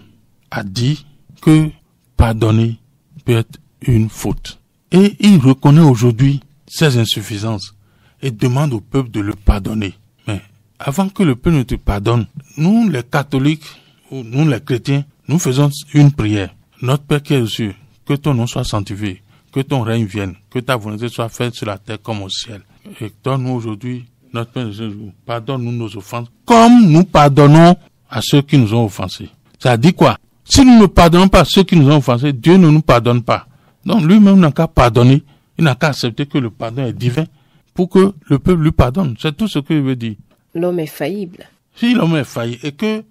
a dit que pardonner peut être une faute. Et il reconnaît aujourd'hui ses insuffisances et demande au peuple de le pardonner. Mais avant que le peuple ne te pardonne, nous les catholiques, ou nous les chrétiens, nous faisons une prière. Notre Père qui est aux cieux, que ton nom soit sanctifié, que ton règne vienne, que ta volonté soit faite sur la terre comme au ciel. Et donne-nous aujourd'hui, notre Père, pardonne-nous nos offenses, comme nous pardonnons à ceux qui nous ont offensés. Ça dit quoi? Si nous ne pardonnons pas à ceux qui nous ont offensés, Dieu ne nous pardonne pas. Donc lui-même n'a qu'à pardonner, il n'a qu'à accepter que le pardon est divin pour que le peuple lui pardonne. C'est tout ce qu'il veut dire. L'homme est faillible. Si l'homme est faillible et que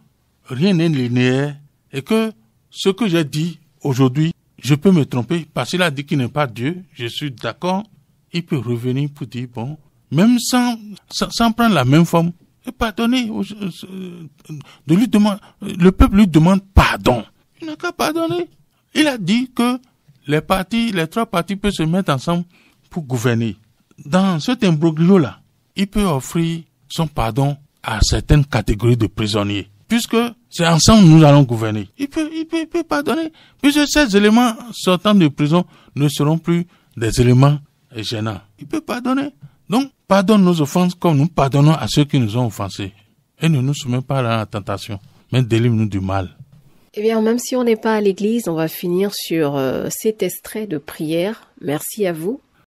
rien n'est linéaire et que ce que j'ai dit aujourd'hui, je peux me tromper parce qu'il a dit qu'il n'est pas Dieu, je suis d'accord, il peut revenir pour dire bon, même sans prendre la même forme, et pardonner, de lui demander, le peuple lui demande pardon. Il n'a qu'à pardonner. Il a dit que les trois partis peuvent se mettre ensemble pour gouverner. Dans cet imbroglio-là, il peut offrir son pardon à certaines catégories de prisonniers. Puisque c'est ensemble nous allons gouverner. Il peut pardonner. Puisque ces éléments sortant de prison ne seront plus des éléments gênants. Il peut pardonner. Donc, pardonne nos offenses comme nous pardonnons à ceux qui nous ont offensés. Et ne nous soumets pas à la tentation, mais délivre-nous du mal. Eh bien, même si on n'est pas à l'église, on va finir sur cet extrait de prière. Merci à vous.